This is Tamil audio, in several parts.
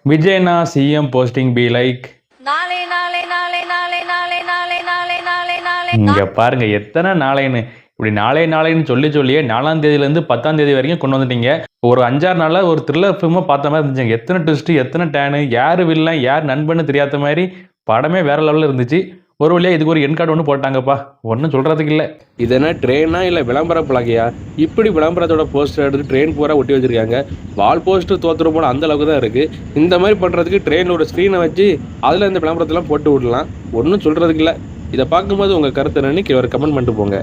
Vijayna CM posting be like இங்க பாருங்க எத்தனை நாளைன்னு இப்படி நாளைன்னு சொல்லியே 4ஆம் தேதியிலேருந்து 10ஆம் தேதி வரைக்கும் கொண்டு வந்துட்டீங்க. ஒரு 5-6 நாளா ஒரு த்ரில்லர் ஃபிலிமா பார்த்த மாதிரி இருந்துச்சு. எத்தனை ட்விஸ்ட், எத்தனை டேனு, யாரு வில்லன், யார் நண்பன்னு தெரியாத மாதிரி படமே வேற லெவலில் இருந்துச்சு. ஒரு வழியாக இதுக்கு ஒரு என் கார்டு ஒன்று போட்டாங்கப்பா, ஒன்றும் சொல்கிறதுக்கு இல்லை. இது என்ன ட்ரெயினா இல்லை விளம்பர பலகையா? இப்படி விளம்பரத்தோட போஸ்டர் எடுத்து ட்ரெயின் பூரா ஒட்டி வச்சிருக்காங்க. வால் போஸ்டர் தோத்துரும் போல அந்த அளவுக்கு தான் இருக்குது. இந்த மாதிரி பண்ணுறதுக்கு ட்ரெயினில் ஒரு ஸ்க்ரீனை வச்சு அதில் இந்த விளம்பரத்தெல்லாம் போட்டு விடலாம். ஒன்றும் சொல்கிறதுக்கு இல்லை. இதை பார்க்கும்போது உங்கள் கருத்து என்னன்னு கீழே ஒரு கமெண்ட் பண்ணிட்டு போங்க.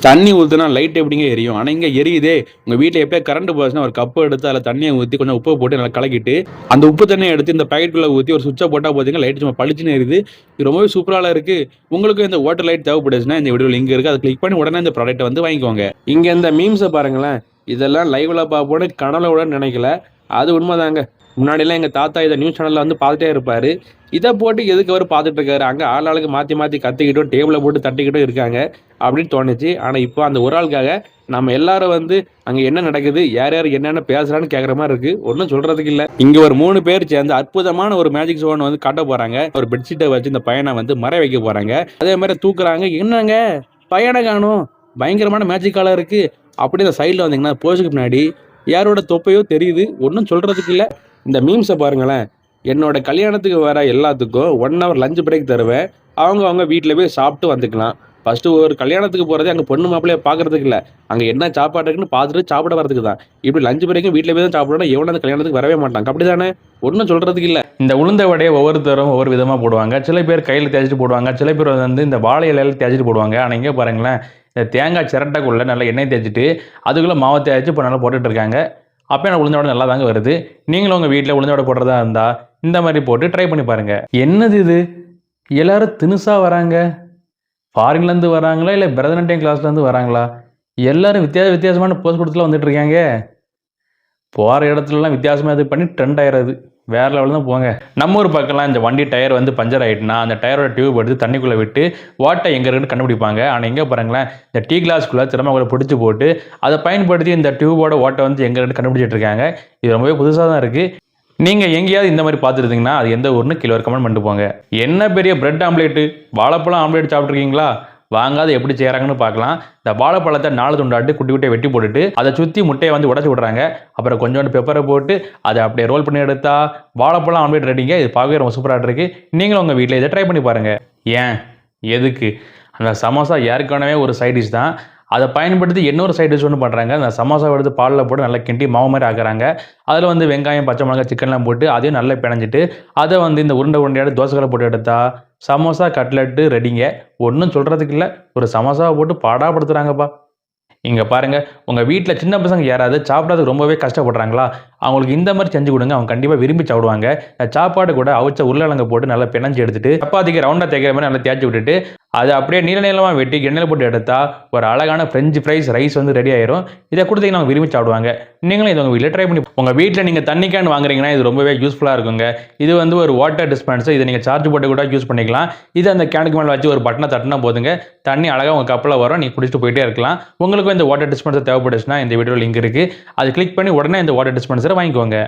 தண்ணி ஊற்றுனா லைட் எப்படிங்க எரியும்? ஆனால் இங்கே எரியுதே. உங்கள் வீட்டில் எப்போயே கரண்ட் போச்சுன்னா ஒரு கப்பு எடுத்து அதில் தண்ணியை ஊற்றி கொஞ்சம் உப்பு போட்டு நல்லா கலக்கிட்டு அந்த உப்பு தண்ணியை எடுத்து இந்த பேக்கெட்டுக்குள்ளே ஊற்றி ஒரு சுவிட்சை போட்டால் பார்த்தீங்கன்னா லைட் சும்மா பளிச்சுன்னு எரியுது. இது ரொம்பவே சூப்பராக இருக்குது. உங்களுக்கு இந்த வாட்டர் லைட் தேவைப்படுச்சுன்னா இந்த வீடியோவில் லிங்க் இருக்குது, அதை கிளிக் பண்ணி உடனே இந்த ப்ராடக்ட்டை வந்து வாங்கிக்கோங்க. இங்கே இந்த மீம்ஸை பாருங்களேன். இதெல்லாம் லைவில் பார்ப்போன்னு கனவுல விட நினைக்கல. அது உண்மைதாங்க. முன்னாடிலாம் எங்கள் தாத்தா இதை நியூஸ் சேனலில் வந்து பார்த்துட்டே இருப்பார். இதை போட்டு எதுக்கு அவர் பார்த்துட்டு இருக்காரு? அங்கே ஆளாளுக்கு மாற்றி கத்திக்கிட்டும் டேபிளை போட்டு தட்டிக்கிட்டும் இருக்காங்க அப்படின்னு தோணுச்சு. ஆனால் இப்போ அந்த ஒரு ஆளுக்காக நம்ம எல்லாரும் வந்து அங்கே என்ன நடக்குது, யார் என்னென்ன பேசுகிறான்னு கேட்குற மாதிரி இருக்குது. ஒன்றும் சொல்கிறதுக்கு இல்லை. இங்கே ஒரு 3 பேர் சேர்ந்து அற்புதமான ஒரு மேஜிக் ஷோன்னு வந்து காட்ட போகிறாங்க. ஒரு பெட்ஷீட்டை வச்சு இந்த பையனை வந்து மறை வைக்க போகிறாங்க. அதே மாதிரி தூக்குறாங்க. என்னங்க பையனை காணும், பயங்கரமான மேஜிக்காலாக இருக்குது. அப்படி இந்த சைடில் வந்தீங்கன்னா போஸ்டுக்கு பின்னாடி யாரோட தொப்பையோ தெரியுது. ஒன்றும் சொல்கிறதுக்கு இல்லை. இந்த மீம்ஸை பாருங்களேன். என்னோட கல்யாணத்துக்கு வர எல்லாத்துக்கும் 1 hour லஞ்ச் பிரேக் தருவேன். அவங்க வீட்டில் போய் சாப்பிட்டு வந்துக்கலாம். ஃபஸ்ட்டு ஒரு கல்யாணத்துக்கு போகிறதே அங்கே பொண்ணு மாப்பிள்ளையை பார்க்கறதுக்கு இல்லை, அங்கே என்ன சாப்பாடு இருக்குன்னு பார்த்துட்டு சாப்பிட வரதுக்கு தான். இப்படி லஞ்ச் பிரேக்கும் வீட்டில் போய் தான் சாப்பிடணும். எவனும் அந்த கல்யாணத்துக்கு வரவே மாட்டாங்க. அப்படி தானே? ஒன்றும் சொல்கிறதுக்கு இல்லை. இந்த உளுந்த வடையை ஒவ்வொருத்தரும் ஒவ்வொரு விதமாக போடுவாங்க. சில பேர் கையில் தேய்ச்சிட்டு போடுவாங்க, சில பேர் வந்து இந்த வாழை இலையில் தேய்ச்சிட்டு போடுவாங்க. ஆனால் இங்கே பாருங்களேன், இந்த தேங்காய் சிரட்டைக்குள்ளே நல்லா எண்ணெய் தேய்ச்சிட்டு அதுக்குள்ளே மாவை தேய்ச்சி இப்போ நல்லா போட்டுட்டு இருக்காங்க. அப்போ எனக்கு உளுந்த வடை நல்லா தாங்க வருது. நீங்களும் உங்கள் வீட்டில் உளுந்த வடை போடுறதா இருந்தால் இந்த மாதிரி போட்டு ட்ரை பண்ணி பாருங்கள். என்னது இது? எல்லாரும் தினுசாக வராங்க. ஃபாரின்லேருந்து வராங்களா இல்லை பரதநாட்டியம் கிளாஸ்லேருந்து வராங்களா? எல்லாரும் வித்தியாசமான போஸ்ட் கொடுத்துலாம் வந்துட்டு இருக்காங்க. போகிற இடத்துலலாம் வித்தியாசமாக இது பண்ணி ட்ரெண்ட் ஆயிடுறது. வேறு லெவலில் தான் போங்க. நம்ம ஊர் பக்கம்லாம் இந்த வண்டி டயர் வந்து பஞ்சர் ஆகிட்டுனா அந்த டயரோட டியூப் எடுத்து தண்ணிக்குள்ளே விட்டு வாட்டை எங்கே இருக்குன்னு கண்டுபிடிப்பாங்க. ஆனால் எங்கே பாருங்களேன், இந்த டீ கிளாஸ்க்குள்ளே திறமைக்குள்ளே பிடிச்சி போட்டு அதை பயன்படுத்தி இந்த டியூபோட வாட்டை வந்து எங்கே இருக்குன்னு கண்டுபிடிச்சிட்டு இருக்காங்க. இது ரொம்பவே புதுசாக தான் இருக்குது. நீங்கள் எங்கேயாவது இந்த மாதிரி பார்த்துருந்தீங்கன்னா அது எந்த ஊர்னு கீழே ஒரு கமெண்ட் பண்ணிட்டு போங்க. என்ன பெரிய பிரெட் ஆம்லேட்டு, வாழைப்பழம் ஆம்லேட் சாப்பிட்ருக்கீங்களா? வாங்காத எப்படி செய்கிறாங்கன்னு பார்க்கலாம். இந்த வாழைப்பழத்தை 4 துண்டாட்டு குட்டி குட்டியை வெட்டி போட்டுட்டு அதை சுற்றி முட்டையை வந்து உடச்சி விட்றாங்க. அப்புறம் கொஞ்சோண்டு பெப்பரை போட்டு அதை அப்படியே ரோல் பண்ணி எடுத்தா வாழைப்பழம் ஆம்லேட் ரெடிங்க. இது பார்க்கவே ரொம்ப சூப்பராக இருக்குது. நீங்களும் உங்கள் வீட்டில் இதை ட்ரை பண்ணி பாருங்கள். ஏன் எதுக்கு? அந்த சமோசா ஏற்கனவே ஒரு சைட் டிஷ் தான். அதை பயன்படுத்தி இன்னொரு சைட் டிஷ் ஒன்று பண்ணுறாங்க. அந்த சமோசா எடுத்து பாலில் போட்டு நல்லா கிண்டி மாவு மாதிரி ஆக்குறாங்க. அதில் வந்து வெங்காயம், பச்சை மிளகாய், சிக்கன்லாம் போட்டு அதையும் நல்லா பிணைஞ்சிட்டு அதை வந்து இந்த உருண்டையாக தோசைகளை போட்டு எடுத்தா சமோசா கட்லெட்டு ரெடிங்க. ஒன்றும் சொல்கிறதுக்கு இல்லை. ஒரு சமோசாவை போட்டு பாடாப்படுத்துகிறாங்கப்பா. இங்கே பாருங்கள், உங்கள் வீட்டில் சின்ன பசங்க யாராவது சாப்பிட்றதுக்கு ரொம்பவே கஷ்டப்படுறாங்களா? அவங்களுக்கு இந்த மாதிரி செஞ்சு கொடுங்க. அவங்க கண்டிப்பாக விரும்பி சாப்பிடுவாங்க. சாப்பாடு கூட அவிச்ச உருளைக்கிழங்கு போட்டு நல்லா பிணைஞ்சு எடுத்துட்டு சப்பாத்திக்கு ரவுண்டாக தேய்க்கிற மாதிரி நல்லா தேய்ச்சி விட்டுட்டு அதை அப்படியே நீளமாக வெட்டி எண்ணெயில் போட்டு எடுத்தா ஒரு அழகான ஃப்ரெஞ்சு ஃப்ரைஸ் ரைஸ் வந்து ரெடி ஆயிரும். இதை கொடுத்தீங்கன்னா அவங்க விரும்பி சாப்பிடுவாங்க. நீங்களும் இதை உங்கள் வீட்டில் ட்ரை பண்ணி உங்கள் வீட்டில் நீங்கள் தண்ணி கேன் வாங்குறீங்கன்னா இது ரொம்பவே யூஸ்ஃபுல்லாக இருக்குங்க. இது வந்து ஒரு வாட்டர் டிஸ்பென்சர். இதை நீங்கள் சார்ஜ் போட்டு கூட யூஸ் பண்ணிக்கலாம். இது அந்த கேனுக்கு மேலே வச்சு ஒரு பட்டனை தட்டினா போதுங்க, தண்ணி அழகாக உங்கள் கப்பில் வரும். நீங்கள் குடிச்சிட்டு போயிட்டே இருக்கலாம். உங்களுக்கு இந்த வாட்டர் டிஸ்பென்சர் தேவைப்படுச்சுன்னா இந்த வீடியோ லிங்க் இருக்குது, அதை கிளிக் பண்ணி உடனே இந்த வாட்டர் டிஸ்பென்சரை வாங்கிக்கோங்க.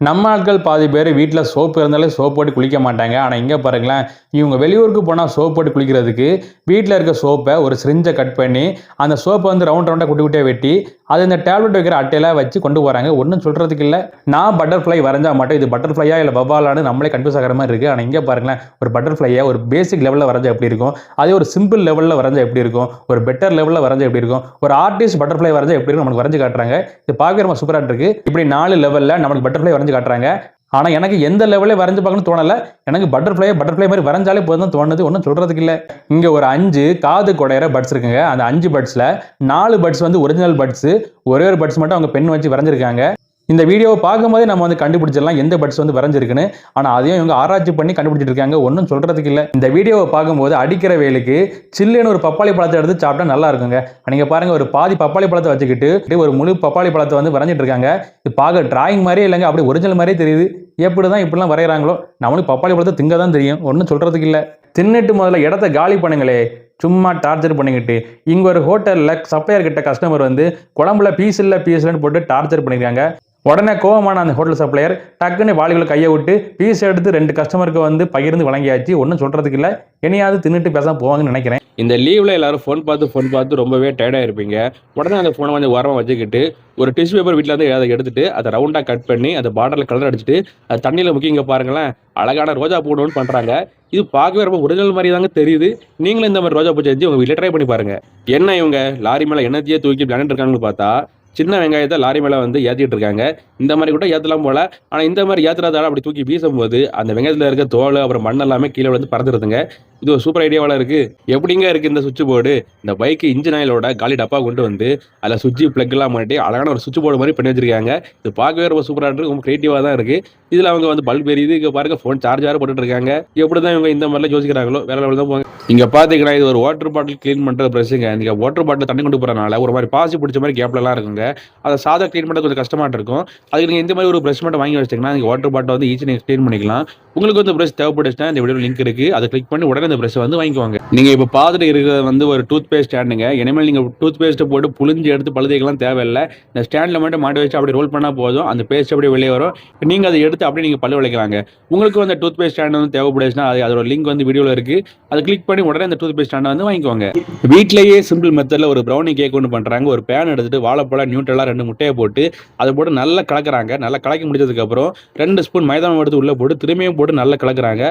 நம்ம ஆட்கள் பாதி பேர் வீட்டில் சோப்பு இருந்தாலே சோப் போட்டு குளிக்க மாட்டாங்க. ஆனால் இங்கே பாருங்களேன், இவங்க வெளியூருக்கு போனால் சோப் போட்டு குளிக்கிறதுக்கு வீட்டில் இருக்க சோப்பை ஒரு சிரிஞ்சை கட் பண்ணி அந்த சோப்பை வந்து ரவுண்டாக குட்டி குட்டியாக வெட்டி அது இந்த டேப்லெட் வைக்கிற அட்டையெல்லாம் வச்சு கொண்டு போகிறாங்க. ஒன்றும் சொல்கிறதுக்கு இல்லை. நான் பட்டர்ஃப்ளை வரைஞ்சா மாட்டேன். இது பட்டர்ஃப்ளையா இல்லை பபாலான்னு நம்மளே கன்ஃபியூஸ் ஆகிற மாதிரி இருக்குது. ஆனால் இங்கே பாருங்களேன், ஒரு பட்டர்ஃப்ளையை ஒரு பேசிக் லெவலில் வரைஞ்சா எப்படி இருக்கும், அதே ஒரு சிம்பிள் லெவலில் வரைஞ்சா எப்படி இருக்கும், ஒரு பெட்டர் லெவலில் வரைஞ்சா எப்படி இருக்கும், ஒரு ஆர்டிஸ்ட் பட்டர்ஃப்ளை வரைஞ்சா எப்படி இருக்கும் நமக்கு வரைஞ்சு காட்டுறாங்க. இது பார்க்க ரொம்ப சூப்பராக இருக்குது. இப்படி 4 லெவலில் நம்மளுக்கு பட்டர்ஃப்ளை வரைஞ்சு காட்டுறாங்க. ஆனால் எனக்கு எந்த லெவலில் வரைஞ்சு பார்க்கணும்னு தோணலை. எனக்கு பட்டர்ஃப்ளை மாதிரி வரைஞ்சாலே போதும் தோணுது. ஒன்றும் சொல்கிறதுக்கு இல்லை. இங்கே ஒரு 5 காது குடையிற பட்ஸ் இருக்குங்க. அந்த 5 பட்ஸில் 4 பட்ஸ் வந்து ஒரிஜினல் பட்ஸு, ஒரே ஒரு பட்ஸ் மட்டும் அவங்க பென் வச்சு வரைஞ்சிருக்காங்க. இந்த வீடியோவை பார்க்கும்போதே நம்ம வந்து கண்டுபிடிச்சிடலாம் எந்த பட்ஸ் வந்து வரைஞ்சிருக்குன்னு. ஆனால் அதையும் இவங்க ஆராய்ச்சி பண்ணி கண்டுபிடிச்சிட்டு இருக்காங்க. ஒன்றும் சொல்கிறதுக்கு இல்லை. இந்த வீடியோவை பார்க்கும்போது அடிக்கிற வேலுக்கு சில்லுன்னு ஒரு பப்பாளி பழத்தை எடுத்து சாப்பிட்டா நல்லா இருக்குங்க. நீங்கள் பாருங்கள், ஒரு பாதி பப்பாளி பழத்தை வச்சுக்கிட்டு ஒரு முழு பப்பாளி பழத்தை வந்து வரைஞ்சிட்டு இருக்காங்க. இது பார்க்க டிராயிங் மாதிரியே இல்லைங்க, அப்படி ஒரிஜினல் மாதிரியே தெரியுது. எப்படி தான் இப்படிலாம் வரைகிறாங்களோ? நம்மளுக்கு பப்பாளி பழத்தை திங்க தான் தெரியும். ஒன்றும் சொல்கிறதுக்கு இல்லை. தின்னுட்டு முதல்ல இடத்த காலி பண்ணுங்களே, சும்மா டார்ச்சர் பண்ணிக்கிட்டு. இங்கே ஒரு ஹோட்டலில் சப்ளையர் கிட்ட கஸ்டமர் வந்து குழம்புல பீஸ் இல்லைன்னு போட்டு டார்ச்சர் பண்ணியிருக்காங்க. உடனே கோவமான அந்த ஹோட்டல் சப்ளையர் டக்குன்னு வாளிகளை கையை விட்டு பீஸ் எடுத்து 2 கஸ்டமருக்கு வந்து பகிர்ந்து வழங்கியாச்சு. ஒன்றும் சொல்றதுக்கு இல்லை, இனியாவது தின்னுட்டு பேசாம போவாங்கன்னு நினைக்கிறேன். இந்த லீவில் எல்லாரும் ஃபோன் பார்த்து ரொம்பவே டயர்டாக இருப்பீங்க. உடனே அந்த ஃபோனை வந்து ஓரமாக வச்சுக்கிட்டு ஒரு டிஷ்யூ பேப்பர் வீட்டில் வந்து அதை எடுத்துட்டு அதை ரவுண்டாக கட் பண்ணி அதை பார்டரில் கலர் அடிச்சுட்டு அது தண்ணியில் முக்கிங்க பாருங்களேன், அழகான ரோஜா பூன்னு பண்ணுறாங்க. இது பார்க்கவே ரொம்ப ஒரிஜினல் மாதிரி தாங்க தெரியுது. நீங்களும் இந்த மாதிரி ரோஜா பூ செஞ்சு உங்கள் வீட்டில் ட்ரை பண்ணி பாருங்க. என்ன இவங்க லாரி மேலே எண்ணத்தையே தூக்கி விளையாண்டு இருக்காங்கன்னு பார்த்தா சின்ன வெங்காயத்தை லாரி மேலே வந்து ஏற்றிட்டு இருக்காங்க. இந்த மாதிரி கூட ஏற்றலாம் போல. ஆனால் இந்த மாதிரி ஏற்றுறதால அப்படி தூக்கி வீசும்போது அந்த வெங்காயத்தில் இருக்க தோல் அப்புறம் மண் எல்லாமே கீழே வந்து பறந்துருதுங்க. இது ஒரு சூப்பர் ஐடியாவாக இருக்குது. எப்படிங்க இருக்குது இந்த சுவிட்ச் போர்டு? இந்த பைக்கு இன்ஜின் ஆயிலோட காலி டப்பா கொண்டு வந்து அதில் சுவிட்சு ப்ளக்லாம் மாட்டி அழகான ஒரு சுவிட்ச் போர்டு மாதிரி பண்ணி வச்சிருக்காங்க. இது பார்க்கவே ரொம்ப சூப்பராக இருக்குது, ரொம்ப க்ரியேட்டிவாக தான் இருக்குது. இதில் அவங்க வந்து பல்ப் எரியுது, இங்கே பாருங்க ஃபோன் சார்ஜாக போட்டுட்டு இருக்காங்க. எப்படி தான் இவங்க இந்த மாதிரிலாம் யோசிக்கிறாங்களோ, வேற லெவல் தான் போங்க. இங்கே பார்த்தீங்கன்னா இது ஒரு வாட்டர் பாட்டில் க்ளீன் பண்ணுற ப்ரெஷ்ஷுங்க. நீங்கள் வாட்டர் பாட்டில் தண்ணி கொண்டு போகிறனால ஒரு மாதிரி பாசி பிடிச்ச மாதிரி கேப்லலாம் இருக்குங்க. அதை சாதா க்ளீன் பண்ணுறது கொஞ்சம் கஷ்டமாக இருக்கும். அதுக்கு நீங்கள் இந்த மாதிரி ஒரு ப்ரெஷ் மட்டும் வாங்கி வச்சிங்கன்னா நீங்கள் வாட்டர் பாட்டில் வந்து ஈஸி நீங்கள் க்ளீன் பண்ணிக்கலாம். உங்களுக்கு வந்து ப்ரெஷ் தேவைப்படுச்சுன்னா இந்த வீடியோ லிங்க் இருக்குது, அதை கிளிக் பண்ணி உடனே இந்த ப்ரெஷ் வந்து வாங்கிக்குவாங்க. நீங்கள் இப்போ பார்த்துட்டு இருக்கிறது வந்து ஒரு டூத் பேஸ்ட் ஸ்டாண்டுங்க. இனிமேல் நீங்கள் டூத் பேஸ்ட்டை போட்டு புளிஞ்சு எடுத்து பழுதைக்கெல்லாம் தேவையில்லை. இந்த ஸ்டாண்டில் மட்டும் மாட்டி வச்சு அப்படி ரோல் பண்ணால் போதும், அந்த பேஸ்ட் அப்படியே வெளியே வரும். நீங்கள் அதை எடுத்து அப்படியே நீங்கள் பல்லு விளைக்கலாங்க. உங்களுக்கு வந்து டூத் பேஸ்ட் ஸ்டாண்ட் வந்து தேவைப்படுச்சுன்னா அதோட லிங்க் வந்து வீடியோவில் இருக்குது, அதை கிளிக் பண்ணி உடனே அந்த டூத் பேஸ்ட் ஸ்டாண்டை வந்து வாங்கிக்குவாங்க. வீட்டிலேயே சிம்பிள் மெத்தடில் ஒரு ப்ரௌனி கேக் ஒன்று பண்ணுறாங்க. ஒரு பேன் எடுத்துட்டு வாழைப்பழம் நியூட்ரலாக 2 முட்டையை போட்டு அதை போட்டு நல்லா கலக்குறாங்க. நல்லா கலக்கி முடிச்சதுக்கப்புறம் 2 ஸ்பூன் மைதா மாவு எடுத்து உள்ளே போட்டு திரும்பியும் போட்டு நல்லா கலக்குறாங்க.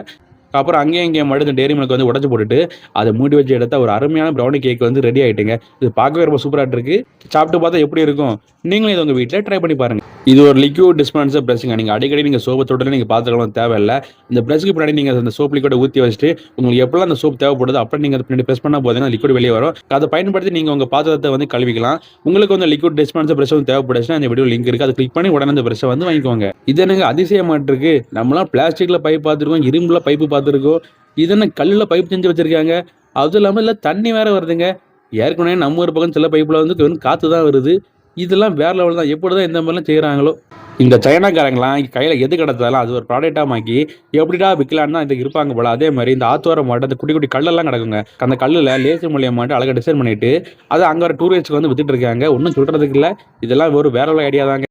அப்புறம் அங்கேயும் இங்கேயும் மட்டும் டேரி மில்க் வந்து உடச்சி போட்டுட்டு அதை மூடி வச்சு எடுத்தால் ஒரு அருமையான ப்ரௌனி கேக் வந்து ரெடி ஆகிட்டுங்க. இது பார்க்கவே ரொம்ப சூப்பராக இருக்குது. சாப்பிட்டு பார்த்தா எப்படி இருக்கும், நீங்களும் இதை உங்கள் வீட்டில் ட்ரை பண்ணி பாருங்கள். இது ஒரு லிக்யூட் டிஸ்பென்சர் ப்ரெஷ்ஷுங்க. நீங்கள் அடிக்கடி நீங்கள் சோப்பை தொட்டு நீங்கள் பார்த்துக்கலாம் தேவையில்லை. இந்த ப்ரெஷ்ஷுக்கு பின்னாடி நீங்கள் அந்த சோப் லிக்விட ஊற்றி வச்சுட்டு உங்களுக்கு எப்பெல்லாம் அந்த சோப் தேவைப்படுது அப்போ நீங்கள் அதை பின்னாடி ப்ரெஸ் பண்ணால் போதுன்னா லிக்விட் வெளியே வரும். அதை பயன்படுத்தி நீங்கள் உங்கள் பாத்திரத்தை வந்து கழுவிக்கலாம். உங்களுக்கு வந்து லிக்விட் டிஸ்பென்சர் ப்ரெஷ் வந்து தேவைப்படுச்சுன்னா இந்த வீடியோ லிங்க் இருக்குது, அதை கிளிக் பண்ணி உடனே அந்த ப்ரெஷ்ஷை வந்து வாங்கிக்கோங்க. இது எனக்கு அதிசயமாட்டு இருக்கு. நம்மளாம் பிளாஸ்டிக்கில் பைப் பார்த்துருக்கோம், இரும்பில் பைப்பு பார்த்துருக்கோம், இது என்ன கல்லில் பைப் செஞ்சு வச்சிருக்காங்க. அதுவும் இல்லாமல் இல்லை தண்ணி வேற வருதுங்க. ஏற்கனவே நம்ம ஒரு பக்கம் சில பைப்பில் வந்து வெறும் காற்று தான் வருது. இதெல்லாம் வேற லெவல் தான். எப்படி தான் இந்த மாதிரிலாம் செய்கிறாங்களோ. இந்த சைனாக்காரங்களாம் கையில் எது கிடச்சாலும் அது ஒரு ப்ராடக்டாக மாக்கி எப்படிடா விற்கலான்னு தான் இதுக்கு இருப்பாங்க போல. அதே மாதிரி இந்த ஆத்தோரம் மாட்டு அந்த குட்டி குட்டி கல்லெல்லாம் கிடக்குங்க. அந்த கல்லில் லேசர் மூலியம் மாட்டு அழகாக டிசைன் பண்ணிட்டு அதை அங்கே ஒரு டூரிஸ்ட்டுக்கு வந்து வித்துட்டு இருக்காங்க. ஒன்றும் சொல்கிறதுக்கு இல்லை, இதெல்லாம் ஒரு வேற ஒரு ஐடியா தாங்க.